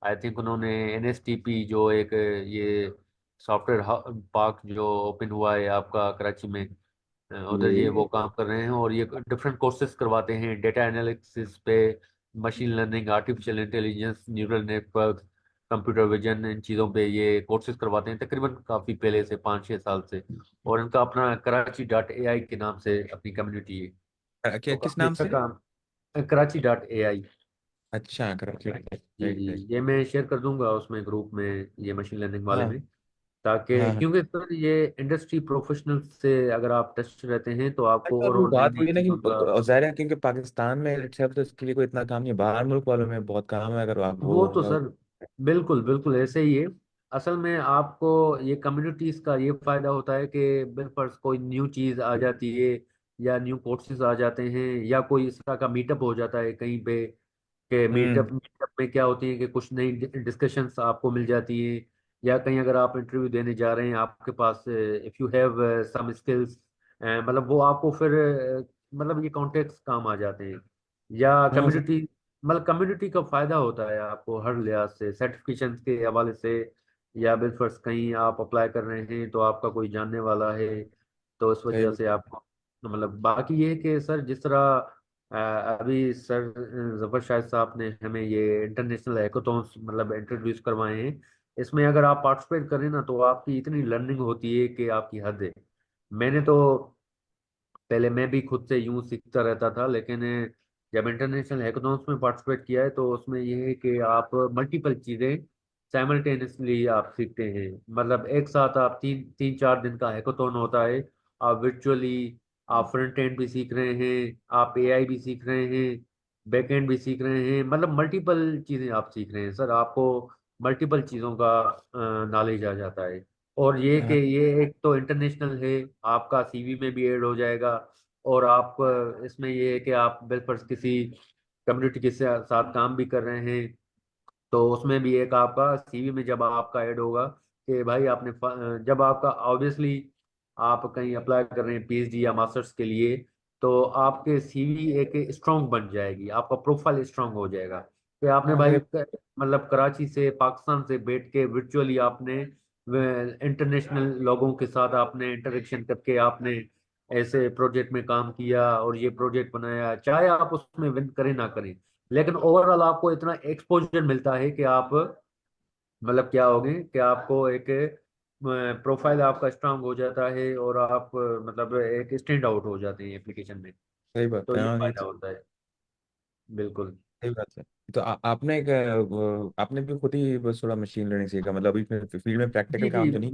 आई थिंक उन्होंने एनएसटीपी जो एक ये सॉफ्टवेयर पार्क जो ओपन हुआ है आपका कराची में, उधर ये वो काम कर रहे हैं। और ये डिफरेंट कोर्सेज करवाते हैं डेटा एनालिसिस पे, machine learning, artificial intelligence, neural network, computer vision, इन चीज़ों पे ये कोर्सेज करवाते हैं तकरीबन काफ़ी पहले से, 5-6 साल से। और इनका अपना Karachi.ai के नाम से अपनी कम्युनिटी है। क्या तो किस काफ़ी नाम अच्छा से? काम, Karachi.ai। अच्छा, कराची। जी राइट जी, राइट। ये मैं शेयर कर दूंगा उसमें ग्रुप में, ये मशीन लर्निंग वाले हाँ में। ताकि हाँ हाँ। क्योंकि सर ये इंडस्ट्री प्रोफेशनल से अगर आप टच रहते हैं तो आपको अच्छा, और वो नई बात नई हुई ना कि चीज़ों का। ज़ाहिर है क्योंकि पाकिस्तान में इट्सेल्फ तो इसके लिए कोई इतना काम नहीं है, बाहर मुल्क वालों में बहुत काम है, अगर आप वो वो तो होगा। सर बिल्कुल बिल्कुल ऐसे ही है। असल में आपको ये कम्युनिटीज का ये फायदा होता है कि बिलफर्ज कोई न्यू चीज आ जाती है, या न्यू कोर्सेज आ जाते हैं, या कोई इस तरह का मीटअप हो जाता है कहीं पे, कि हम्म। मीटअप मीटअप में क्या होती है कि कुछ नई डिस्कशंस आपको मिल जाती हैं। या कहीं अगर आप इंटरव्यू देने जा रहे हैं, आपके पास if you have some skills, मतलब वो आपको फिर मतलब ये कॉन्टेक्ट्स काम आ जाते हैं। या हाँ सर। कम्युनिटी, मतलब कम्युनिटी का फायदा होता है आपको हर लिहाज से, सर्टिफिकेशन के हवाले से। या बिलफर्स कहीं आप अप्लाई कर रहे हैं तो आपका कोई जानने वाला है, तो इस सही वजह से बात। आपको मतलब। बाकी ये है कि सर जिस तरह अभी सर जफर शाहिद साहब ने हमें ये इंटरनेशनल हैकाथॉन्स मतलब इंट्रोड्यूस करवाए हैं। इसमें अगर आप पार्टिसिपेट करें ना तो आपकी इतनी लर्निंग होती है कि आपकी हद है। मैंने तो पहले मैं भी खुद से यूं सीखता रहता था, लेकिन जब इंटरनेशनल हैकाथॉन्स में पार्टिसिपेट किया है तो उसमें ये है कि आप मल्टीपल चीज़ें साइमल्टेनियसली आप सीखते हैं। मतलब एक साथ आप 3-4 दिन का हैकाथॉन होता है। आप वर्चुअली आप फ्रंट एंड भी सीख रहे हैं, आप एआई भी सीख रहे हैं, बैक एंड भी सीख रहे हैं, मतलब मल्टीपल चीज़ें आप सीख रहे हैं सर। आपको मल्टीपल चीज़ों का नॉलेज आ जाता है। और ये कि हाँ, ये एक तो इंटरनेशनल है, आपका सीवी में भी ऐड हो जाएगा। और आप इसमें ये है कि आप बिलफर्ज किसी कम्युनिटी के साथ काम भी कर रहे हैं, तो उसमें भी एक आपका सीवी में जब आपका ऐड होगा कि भाई आपने जब आपका ऑब्वियसली आप कहीं अप्लाई कर रहे हैं पीएचडी या मास्टर्स के लिए, तो आपके सीवी एक स्ट्रांग बन जाएगी, आपका प्रोफाइल स्ट्रांग हो जाएगा कि आपने हाँ, भाई अगर मतलब कराची से पाकिस्तान से बैठ के वर्चुअली आपने इंटरनेशनल लोगों के साथ आपने इंटरेक्शन करके आपने ऐसे प्रोजेक्ट में काम किया और ये प्रोजेक्ट बनाया, चाहे आप उसमें विन करें ना करें, लेकिन ओवरऑल आपको इतना एक्सपोजर मिलता है कि आप मतलब क्या होगे कि आपको एक प्रोफाइल आपका स्ट्रांग हो जाता है, और आप मतलब एक स्टैंड आउट हो जाते हैं एप्लीकेशन में। सही बात तो है। ये हाँ, ये फायदा होता है बिल्कुल। सही बात है। तो आपने एक आपने भी खुद ही बस थोड़ा मशीन लर्निंग सीखा, मतलब अभी फील्ड में जी प्रैक्टिकल जी, काम तो नहीं?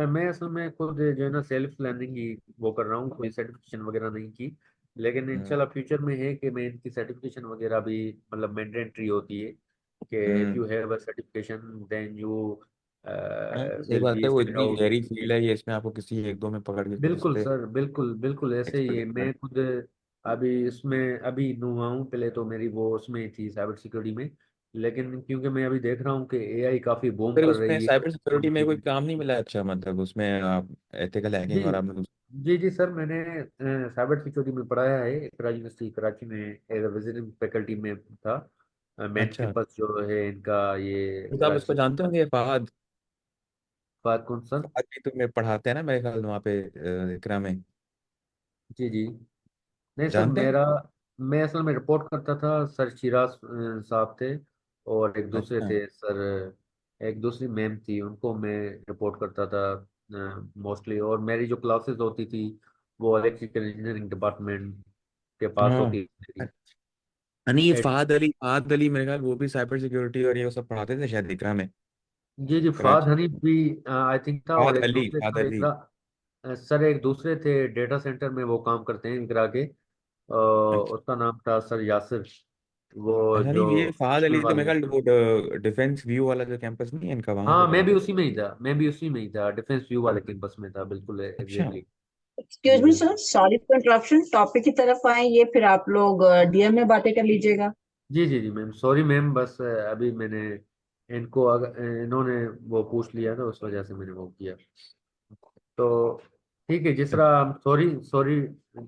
मैं असल में खुद जो है ना सेल्फ लर्निंग ही वो कर रहा हूँ, कोई सर्टिफिकेशन वगैरह नहीं की। लेकिन हम्म इंशाल्लाह फ्यूचर में है कि मैं इनकी सर्टिफिकेशन वगैरह भी मतलब मैंडेटरी होती है कि if hmm. You have a certification then you हाँ, सही विल बात बी है, वो स्टैंड इतनी आउट। गहरी फील्ड है ये, इसमें आपको किसी एक दो में पकड़ के कुछ इस बिल्कुल पे सर, बिल्कुल बिल्कुल ऐसे ही एक्सपर्ट है। करना। मैं खुद अभी इसमें अभी नुआ हूँ, पहले तो मेरी वो उसमें थी साइबर सिक्योरिटी में। लेकिन क्योंकि मैं अभी देख रहा हूँ कि एआई काफी बूम फिर कर उसमें रही है साइबर सिक्योरिटी काम में कोई चीजें। काम नहीं मिला? अच्छा, मतलब उसमें आप एथिकल जी हैकिंग और आपने जी जी सर, मैंने साइबर सिक्योरिटी में पढ़ाया है इकरा यूनिवर्सिटी कराची में, एज अ विजिटिंग फैकल्टी में था। मेन अच्छा, कैंपस जो है इनका ये तो आप उसको कराची। जानते होंगे, फहद। बात कौन सर? फहद भी तुम्हें पढ़ाते हैं ना मेरे ख्याल वहाँ पे इकरा में। जी जी, नहीं सर जानते हैं? मेरा, मैं असल में रिपोर्ट करता था सर चिराज साहब थे, और एक दूसरे अच्छा। थे सर, एक दूसरी मैम थी, उनको मैं रिपोर्ट करता था मोस्टली। और मेरी जो क्लासेस होती थी वो इलेक्ट्रिकल इंजीनियरिंग डिपार्टमेंट के पास हाँ। होती थी। नहीं, ये फहद अली मेरे ख्याल वो भी साइबर सिक्योरिटी और ये सब पढ़ाते थे शायद इकरा में, जी जी, फाद कराची। हनीफ भी आई थिंक था। और एक दूसरे फहद सर अली। सर एक दूसरे थे डेटा सेंटर में वो काम करते हैं इकरा के, अच्छा उसका नाम था सर यासिर, वो अच्छा, नहीं जो ये फहद नेशनल अली तो वाले। मेरे ख्याल वो डिफेंस व्यू वाला जो कैंपस नहीं है इनका, वहाँ पे हाँ मैं भी पढ़ाते थे। उसी में ही था, मैं भी उसी में ही था, डिफेंस व्यू वाले कैंपस में था, बिल्कुल अच्छा। एग्जैक्टली। एक्सक्यूज जी मी बिल्कुल। Sir, sorry for interruption, topic की तरफ आए, ये फिर आप लोग डीएम में बातें कर लीजिएगा। जी जी जी मैम, सॉरी मैम, बस अभी मैंने इनको इन्होंने वो पूछ लिया था, उस वजह से मैंने वो किया। तो ठीक है, जिस तरह, sorry sorry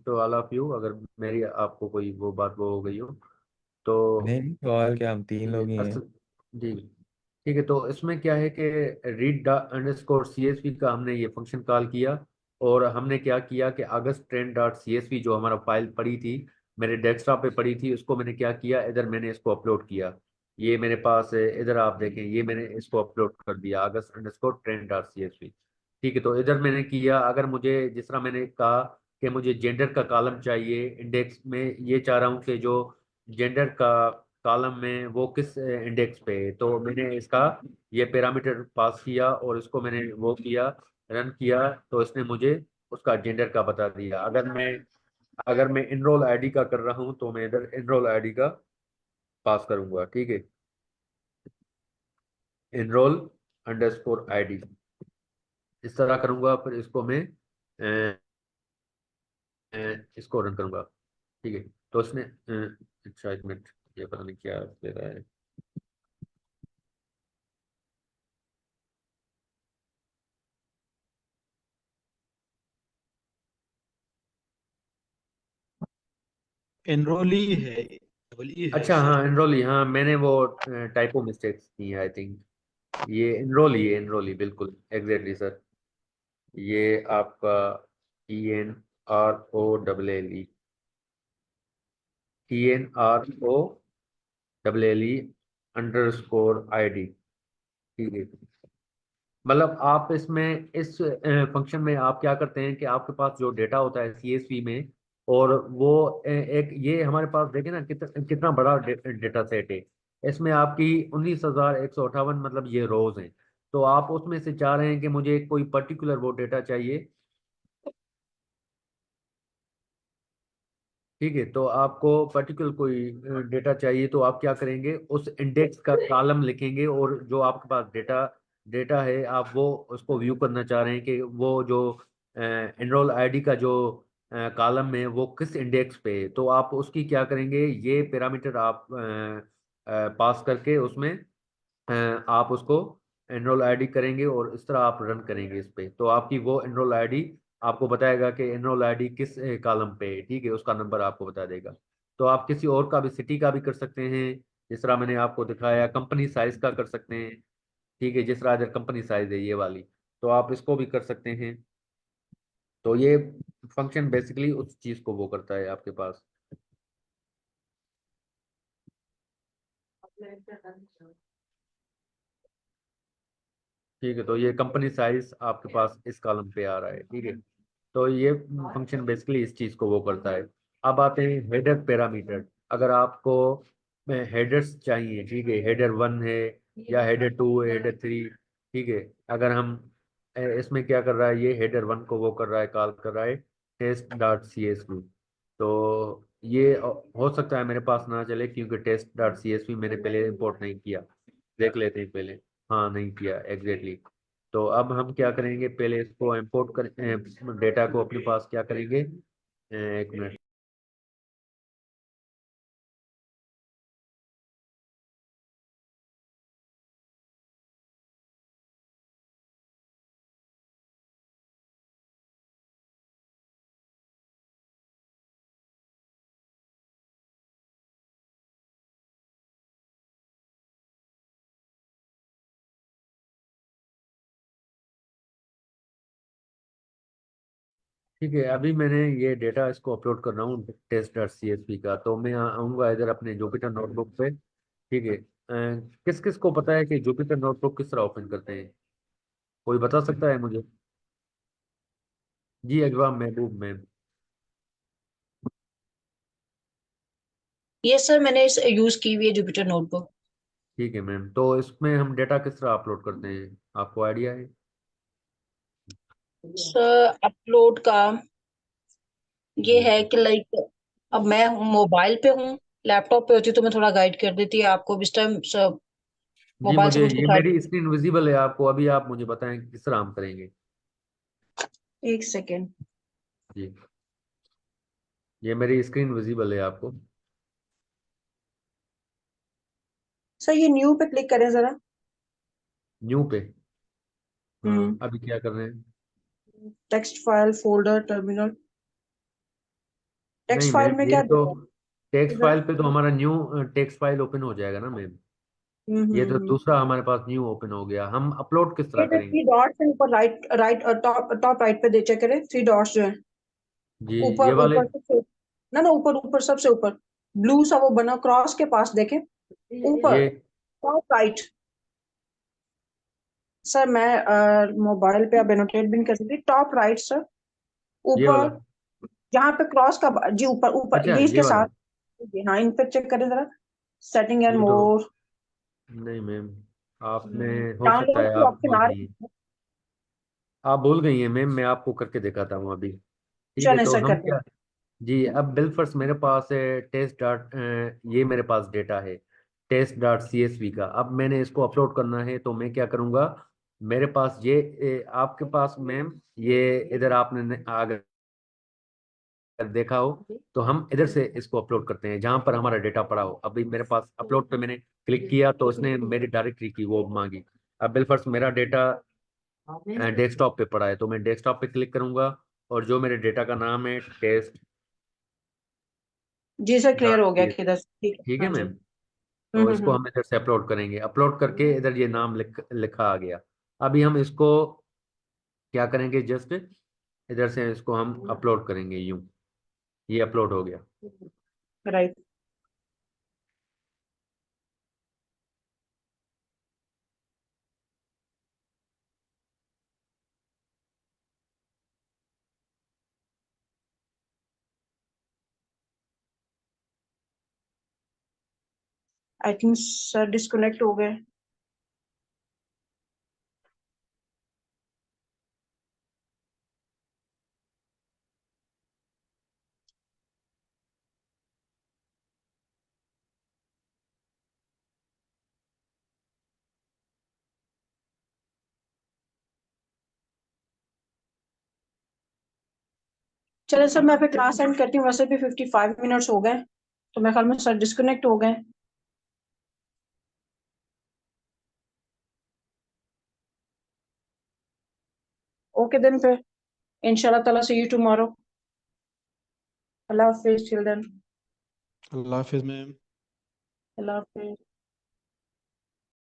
to all of you, अगर मेरी आपको कोई वो बात वो हो गई हो तो। नहीं तो और क्या, हम तीन ये लोग ही हैं। जी, ठीक है। तो इसमें क्या है कि रीड अंडरस्कोर CSV का हमने ये फंक्शन कॉल किया, और हमने क्या किया कि अगस्त ट्रेंड डॉट CSV जो हमारा फाइल पड़ी थी, मेरे डेस्कटॉप पे पड़ी थी, उसको मैंने क्या किया, इधर मैंने इसको अपलोड किया। ये मेरे पास है, इधर आप देखें, ये मैंने इसको अपलोड कर दिया, अगस्त अंडरस्कोर ट्रेंड डॉट CSV। ठीक है, तो इधर मैंने किया। अगर मुझे, जिस तरह मैंने कहा कि मुझे जेंडर का कॉलम चाहिए इंडेक्स में, ये चाह रहा हूँ कि जो जेंडर का कॉलम में वो किस इंडेक्स पे है, तो मैंने इसका ये पैरामीटर पास किया और इसको मैंने वो किया, रन किया, तो इसने मुझे उसका जेंडर का बता दिया। अगर मैं इनरोल आईडी का कर रहा हूँ तो मैं इधर इनरोल आईडी का पास करूंगा। ठीक है, इनरोल अंडरस्कोर आईडी, इस तरह करूंगा। फिर इसको मैं इसको रन करूंगा। ठीक है, तो इसने अच्छा, एक मिनट, ये पता नहीं क्या दे रहा है। एनरोल ही है, डबल ई है अच्छा सर। हाँ, एनरोली, हाँ मैंने वो टाइपो मिस्टेक्स की है आई थिंक। ये एनरोली है, एनरोली, बिल्कुल एग्जैक्टली सर। ये आपका ENROLLE, ENROLLE _ID। ठीक है, मतलब आप इसमें इस फंक्शन में आप क्या करते हैं कि आपके पास जो डेटा होता है CSV में, और वो एक ये हमारे पास देखे ना कितना बड़ा डेटा सेट है। इसमें आपकी 19,158 मतलब ये रोज हैं। तो आप उसमें से चाह रहे हैं कि मुझे कोई पर्टिकुलर वो डेटा चाहिए। ठीक है, तो आपको पर्टिकुलर कोई डेटा चाहिए, तो आप क्या करेंगे, उस इंडेक्स का कॉलम लिखेंगे, और जो आपके पास डेटा डेटा है, आप वो उसको व्यू करना चाह रहे हैं कि वो जो एनरोल आईडी का जो कॉलम है वो किस इंडेक्स पे है, तो आप उसकी क्या करेंगे, ये पैरामीटर आप पास करके उसमें अ, आप उसको एनरोल आईडी करेंगे, और इस तरह आप रन करेंगे इस पे, तो आपकी वो एनरोल आईडी आपको बताएगा कि एनरोल आईडी किस कॉलम पे है। ठीक है, उसका नंबर आपको बता देगा। तो आप किसी और का भी, सिटी का भी कर सकते हैं, जिस तरह मैंने आपको दिखाया, कंपनी साइज का कर सकते हैं। ठीक है, जिस तरह इधर कंपनी साइज है ये वाली, तो आप इसको भी कर सकते हैं। तो ये फंक्शन बेसिकली उस चीज को वो करता है आपके पास। ठीक है, तो ये कंपनी साइज आपके पास इस कॉलम पे आ रहा है। ठीक है, तो ये फंक्शन बेसिकली इस चीज को वो करता है। अब आते हैं हेडर पैरामीटर। अगर आपको हेडर्स चाहिए, ठीक है, हेडर 1 है या हेडर 2 है, हेडर 3, ठीक है। अगर हम इसमें क्या कर रहा है, ये हेडर 1 को वो कर रहा है, कॉल कर रहा है test.csv। तो ये हो सकता है मेरे पास ना चले, क्योंकि test.csv मैंने पहले इंपोर्ट नहीं किया। देख लेते हैं पहले। हाँ, नहीं किया एग्जैक्टली। तो अब हम क्या करेंगे, पहले इसको इंपोर्ट कर, डेटा को अपने पास क्या करेंगे, एक मिनट। ठीक है, अभी मैंने ये डेटा इसको अपलोड कर रहा हूँ test.csv का। तो मैं आऊँगा इधर अपने जुपिटर नोटबुक पे। ठीक है, किस किस को पता है कि जुपिटर नोटबुक किस तरह ओपन करते हैं, कोई बता सकता है मुझे? जी, अगवा महबूब मैम। ये सर मैंने इस यूज की हुई है जुपिटर नोटबुक। ठीक है मैम, तो इसमें हम डेटा किस तरह अपलोड करते हैं, आपको आइडिया है? सर अपलोड का ये जी है कि लाइक, अब मैं मोबाइल पे हूँ, लैपटॉप पे होती तो मैं थोड़ा गाइड कर देती, आपको इस टाइम जी, मोबाइल से मुझे कुछ ये दिखाई। मेरी स्क्रीन विजिबल है आपको, अभी आप मुझे बताएं किस तरह हम करेंगे। एक सेकेंड। जी, ये मेरी स्क्रीन विजिबल है आपको। सर ये न्यू पे क्लिक करें जरा। न्यू पे? हाँ, हम्म। अभी क्या कर रहे हैं? Text file, folder, terminal. Text नहीं फाइल मैम, में ये क्या तो दिखा टेक्स्ट इधर? फाइल पे तो हमारा न्यू टेक्स्ट फाइल ओपन हो जाएगा ना मैम। ये तो हम्म। दूसरा हमारे पास न्यू ओपन हो गया, हम अपलोड किस ये तरह जो करेंगे? 3 डॉट्स है ऊपर, right right top top right पे चेक करें, 3 डॉट्स जो है जी, ये ऊपर, वाले। ऊपर सबसे, ना ना, ऊपर ऊपर सबसे ऊपर ब्लू सा वो बना क्रॉस के पास देखें, ऊपर ये टॉप राइट। सर मैं मोबाइल पे अब एनोटेट भी नहीं कर सकती, टॉप राइट सर, ये वाला। ऊपर जहाँ पे क्रॉस का जी, ऊपर ऊपर अच्छा, लीफ ये के वाला। साथ। जी हाँ, इन पे चेक करें जरा, सेटिंग एंड ये तो मोर, नहीं मैम, आपने हो सकता डाउनलोड है की आप ऑप्शन भूल आ गई रही हैं। है। आप भूल गई हैं मैम, मैं आपको करके दिखाता हूँ अभी। ठीक है, चलें तो सर, हम कर दें। क्या। जी, अब बिल फर्स्ट मेरे पास है टेस्ट डॉट, ये मेरे पास डेटा है टेस्ट डॉट CSV का। अब मैंने इसको अपलोड करना है तो मैं क्या करूँगा, मेरे पास ये आपके पास मैम, ये इधर आपने अगर देखा हो तो हम इधर से इसको अपलोड करते हैं जहां पर हमारा डेटा पड़ा हो। अभी मेरे पास अपलोड पे मैंने क्लिक किया तो उसने मेरी डायरेक्टरी की वो मांगी। अब बिल फर्स्ट मेरा डेटा डेस्कटॉप पे पड़ा है तो मैं डेस्कटॉप पे क्लिक करूंगा, और जो मेरे डेटा का नाम है टेस्ट जी सर, क्लियर डॉट हो गया किधर से, ठीक है, ठीक है हाँ जी। मैम। तो इसको हम्म। हम इधर से अपलोड करेंगे, अपलोड करके इधर ये नाम लिखा आ गया। अभी हम इसको क्या करेंगे, जस्ट इधर से इसको हम अपलोड करेंगे यूं। ये अपलोड हो गया। Right. I think sir disconnect हो गए। चले सर, मैं फिर क्लास एंड करती हूँ, वैसे भी 55 मिनट्स हो गए, तो मेरे ख्याल में सर डिस्कनेक्ट हो गए। ओके देन, फिर इंशाल्लाह ताला सी यू टुमारो। अल्लाह हाफिज चिल्ड्रन। अल्लाह हाफिज मैम। अल्लाह हाफिज।